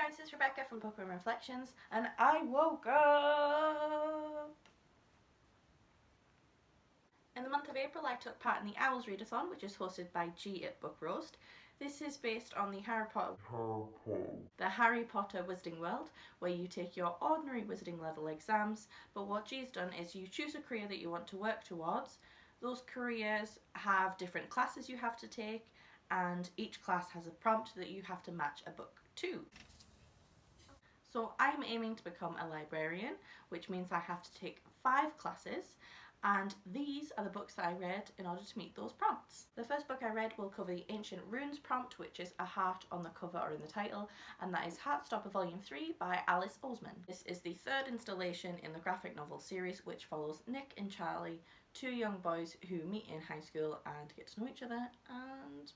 guys, it's Rebecca from Bookworm Reflections, and I woke up! In the month of April I took part in the Owls Readathon, which is hosted by G at Book Roast. This is based on the Harry Potter Wizarding World, where you take your ordinary wizarding level exams, but what G's done is you choose a career that you want to work towards. Those careers have different classes you have to take, and each class has a prompt that you have to match a book to. So I'm aiming to become a librarian, which means I have to take 5 classes, and these are the books that I read in order to meet those prompts. The first book I read will cover the Ancient Runes prompt, which is a heart on the cover or in the title, and that is Heartstopper Volume 3 by Alice Oseman. This is the 3rd installation in the graphic novel series, which follows Nick and Charlie, 2 young boys who meet in high school and get to know each other and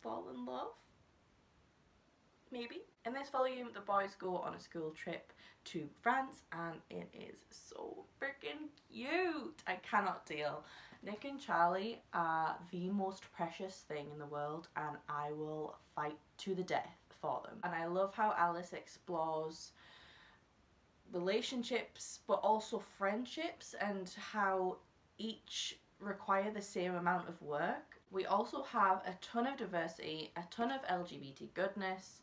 fall in love. Maybe. In this volume, the boys go on a school trip to France and it is so freaking cute. I cannot deal. Nick and Charlie are the most precious thing in the world and I will fight to the death for them. And I love how Alice explores relationships but also friendships and how each require the same amount of work. We also have a ton of diversity, a ton of LGBT goodness,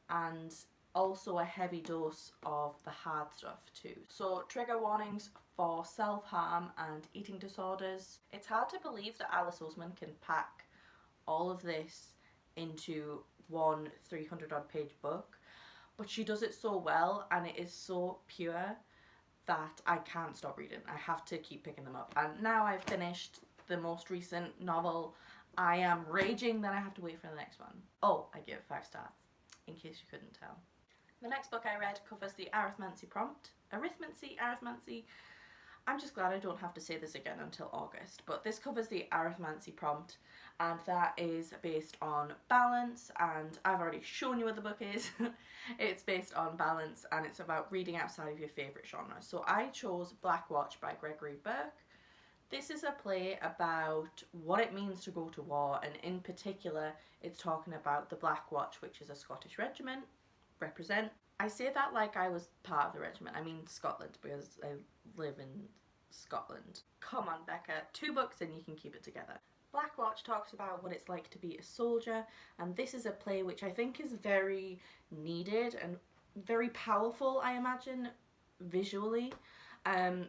and also a heavy dose of the hard stuff too. So trigger warnings for self-harm and eating disorders. It's hard to believe that Alice Oseman can pack all of this into one 300 odd page book, but she does it so well and it is so pure that I can't stop reading. I have to keep picking them up. And now I've finished the most recent novel, I am raging that I have to wait for the next one. Oh, I give it 5 stars, in case you couldn't tell. The next book I read covers the Arithmancy prompt. Arithmancy. I'm just glad I don't have to say this again until August, but this covers the Arithmancy prompt, and that is based on balance, and I've already shown you what the book is. It's based on balance and it's about reading outside of your favourite genre. So I chose Black Watch by Gregory Burke. This is a play about what it means to go to war, and in particular it's talking about the Black Watch, which is a Scottish regiment. Represent. I say that like I was part of the regiment. I mean Scotland, because I live in Scotland. Come on, Becca, 2 books and you can keep it together. Black Watch talks about what it's like to be a soldier, and this is a play which I think is very needed and very powerful, I imagine, visually.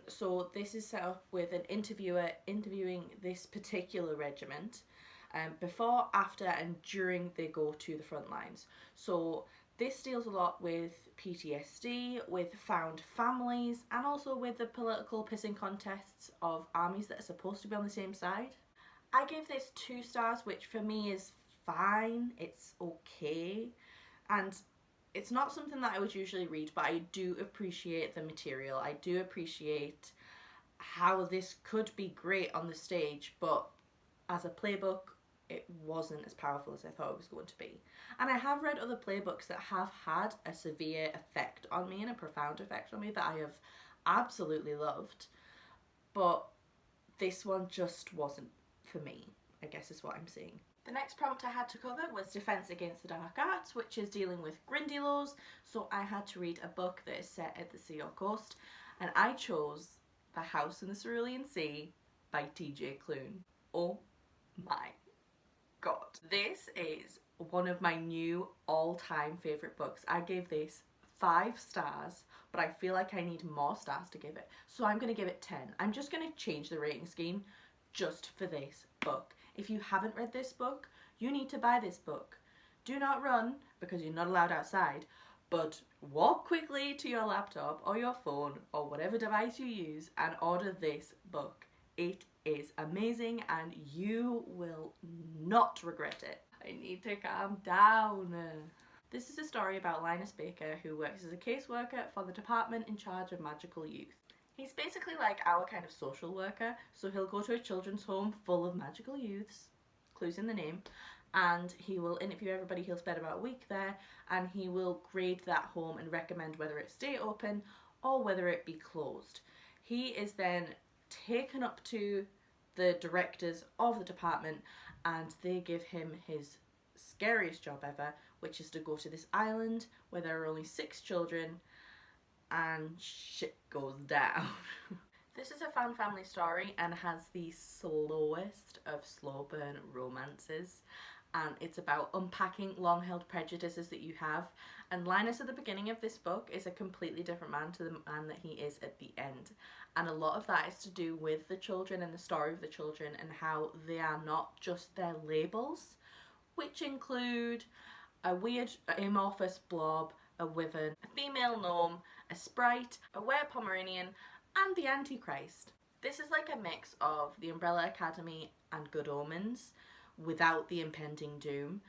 So this is set up with an interviewer interviewing this particular regiment before, after and during they go to the front lines. So this deals a lot with PTSD, with found families, and also with the political pissing contests of armies that are supposed to be on the same side. I gave this 2 stars, which for me is fine, it's okay, and it's not something that I would usually read, but I do appreciate the material. I do appreciate how this could be great on the stage, but as a playbook, it wasn't as powerful as I thought it was going to be. And I have read other playbooks that have had a severe effect on me and a profound effect on me that I have absolutely loved, but this one just wasn't for me, I guess is what I'm saying. The next prompt I had to cover was Defense Against the Dark Arts, which is dealing with Grindylows, so I had to read a book that is set at the sea or coast, and I chose The House in the Cerulean Sea by TJ Klune. Oh my god. This is one of my new all-time favourite books. I gave this 5 stars, but I feel like I need more stars to give it, so I'm going to give it 10. I'm just going to change the rating scheme just for this book. If you haven't read this book, you need to buy this book. Do not run, because you're not allowed outside, but walk quickly to your laptop or your phone or whatever device you use and order this book. It is amazing and you will not regret it. I need to calm down. This is a story about Linus Baker, who works as a caseworker for the department in charge of magical youth. He's basically like our kind of social worker, so he'll go to a children's home full of magical youths, clues in the name, and he will interview everybody. He'll spend about a week there and he will grade that home and recommend whether it stay open or whether it be closed. He is then taken up to the directors of the department and they give him his scariest job ever, which is to go to this island where there are only 6 children and shit goes down. This is a fan family story and has the slowest of slow burn romances, and it's about unpacking long held prejudices that you have. And Linus at the beginning of this book is a completely different man to the man that he is at the end, and a lot of that is to do with the children and the story of the children and how they are not just their labels, which include a weird amorphous blob, a wyvern, a female gnome, a sprite, a were-Pomeranian, and the Antichrist. This is like a mix of the Umbrella Academy and Good Omens without the impending doom,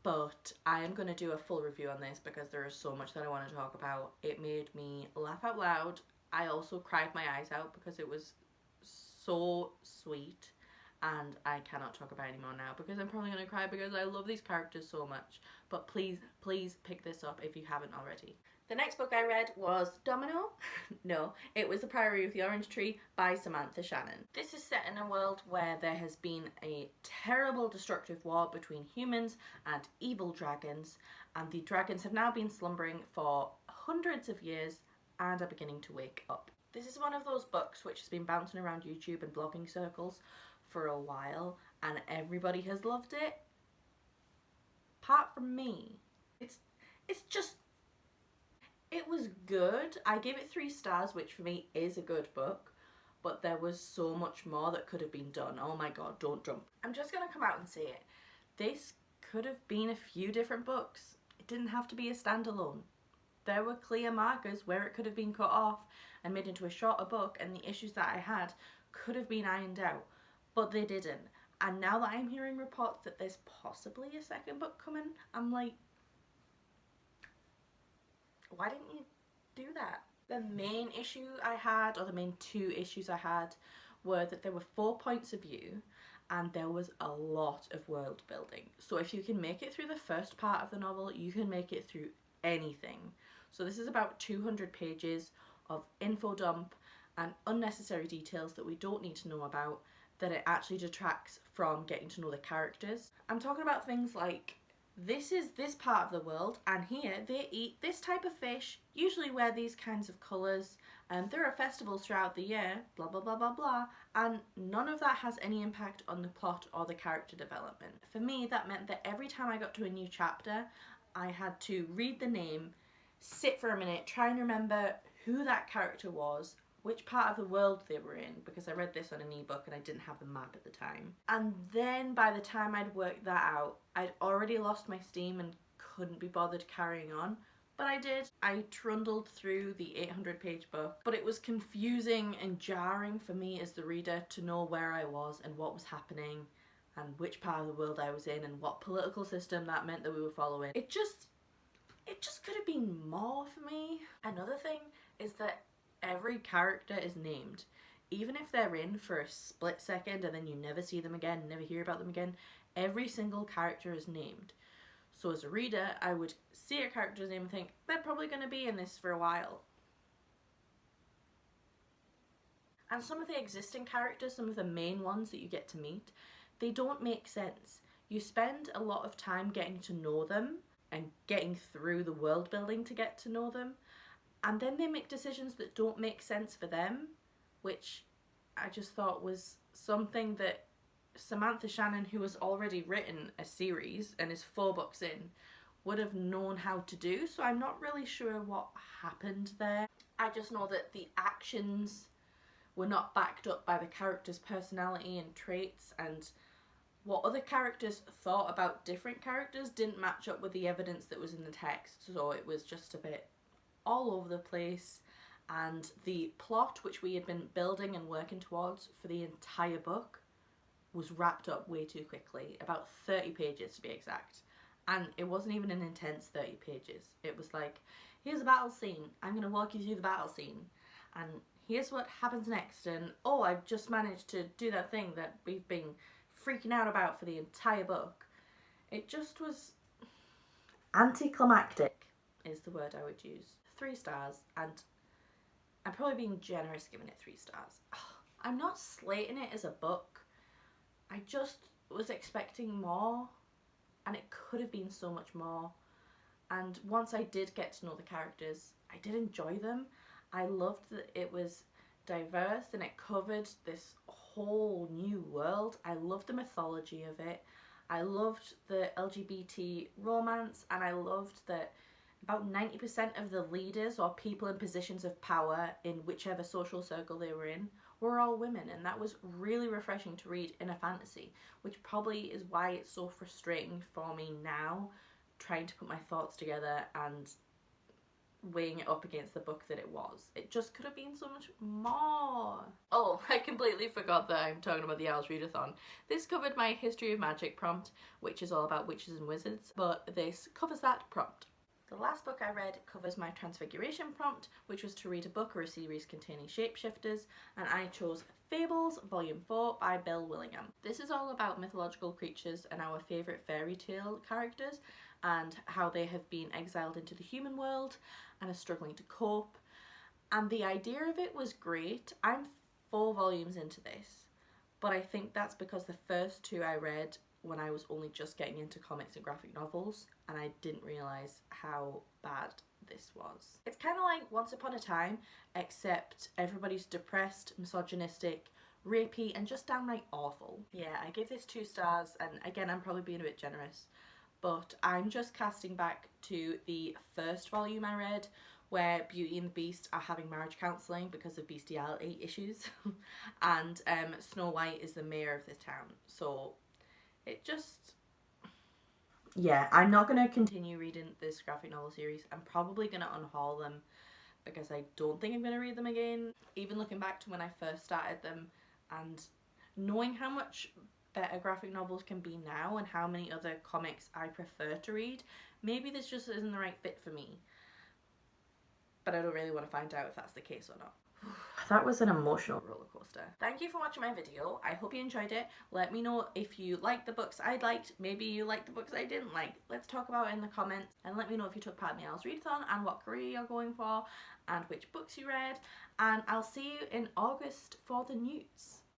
but I am going to do a full review on this because there is so much that I want to talk about. It made me laugh out loud. I also cried my eyes out because it was so sweet, and I cannot talk about it anymore now because I'm probably going to cry because I love these characters so much. But please, please pick this up if you haven't already. The next book I read was Domino. No, it was The Priory of the Orange Tree by Samantha Shannon. This is set in a world where there has been a terrible destructive war between humans and evil dragons, and the dragons have now been slumbering for hundreds of years and are beginning to wake up. This is one of those books which has been bouncing around YouTube and blogging circles for a while, and everybody has loved it, apart from me. It's just, it was good. I gave it 3 stars, which for me is a good book, but there was so much more that could have been done. Oh my god, don't jump. I'm just gonna come out and say it. This could have been a few different books. It didn't have to be a standalone. There were clear markers where it could have been cut off and made into a shorter book, and the issues that I had could have been ironed out, but they didn't. And now that I'm hearing reports that there's possibly a second book coming, I'm like, why didn't you do that? The main issue I had, or the main 2 issues I had, were that there were 4 points of view and there was a lot of world building. So if you can make it through the first part of the novel, you can make it through anything. So this is about 200 pages of info dump and unnecessary details that we don't need to know about, that it actually detracts from getting to know the characters. I'm talking about things like, this is this part of the world, and here they eat this type of fish, usually wear these kinds of colours, and there are festivals throughout the year, blah blah blah blah blah, and none of that has any impact on the plot or the character development. For me, that meant that every time I got to a new chapter, I had to read the name, sit for a minute, try and remember who that character was, which part of the world they were in, because I read this on an ebook and I didn't have the map at the time. And then by the time I'd worked that out, I'd already lost my steam and couldn't be bothered carrying on. But I did. I trundled through the 800-page book, but it was confusing and jarring for me as the reader to know where I was and what was happening and which part of the world I was in and what political system that meant that we were following. It just could have been more for me. Another thing is that every character is named. Even if they're in for a split second and then you never see them again, never hear about them again, every single character is named. So as a reader, I would see a character's name and think, they're probably going to be in this for a while. And some of the existing characters, some of the main ones that you get to meet, they don't make sense. You spend a lot of time getting to know them and getting through the world building to get to know them, and then they make decisions that don't make sense for them, which I just thought was something that Samantha Shannon, who has already written a series and is 4 books in, would have known how to do. So I'm not really sure what happened there. I just know that the actions were not backed up by the character's personality and traits, and what other characters thought about different characters didn't match up with the evidence that was in the text. So it was just a bit all over the place, and the plot, which we had been building and working towards for the entire book, was wrapped up way too quickly, about 30 pages to be exact, and it wasn't even an intense 30 pages. It was like, here's a battle scene, I'm going to walk you through the battle scene, and here's what happens next, and oh, I've just managed to do that thing that we've been freaking out about for the entire book. It just was anticlimactic is the word I would use. 3 stars, and I'm probably being generous giving it 3 stars. I'm not slating it as a book. I just was expecting more. and it could have been so much more. And once I did get to know the characters, I did enjoy them. I loved that it was diverse and it covered this whole new world. I loved the mythology of it. I loved the LGBT romance, and I loved that about 90% of the leaders or people in positions of power in whichever social circle they were in were all women, and that was really refreshing to read in a fantasy, which probably is why it's so frustrating for me now, trying to put my thoughts together and weighing it up against the book that it was. It just could have been so much more. Oh, I completely forgot that I'm talking about the Owls Readathon. This covered my History of Magic prompt, which is all about witches and wizards, but this covers that prompt. The last book I read covers my Transfiguration prompt, which was to read a book or a series containing shapeshifters, and I chose Fables, Volume 4 by Bill Willingham. This is all about mythological creatures and our favourite fairy tale characters, and how they have been exiled into the human world and are struggling to cope. And the idea of it was great. I'm 4 volumes into this, but I think that's because the first 2 I read when I was only just getting into comics and graphic novels, and I didn't realise how bad this was. It's kind of like Once Upon a Time, except everybody's depressed, misogynistic, rapey, and just downright awful. Yeah, I give this 2 stars, and again, I'm probably being a bit generous, but I'm just casting back to the first volume I read, where Beauty and the Beast are having marriage counselling because of bestiality issues, and Snow White is the mayor of this town, so it just... Yeah, I'm not going to continue reading this graphic novel series. I'm probably going to unhaul them because I don't think I'm going to read them again. Even looking back to when I first started them and knowing how much better graphic novels can be now and how many other comics I prefer to read, maybe this just isn't the right fit for me. But I don't really want to find out if that's the case or not. That was an emotional roller coaster. Thank you for watching my video. I hope you enjoyed it. Let me know if you liked the books I liked. Maybe you liked the books I didn't like. Let's talk about it in the comments, and let me know if you took part in the Owls Readathon and what career you're going for and which books you read. And I'll see you in August for the news.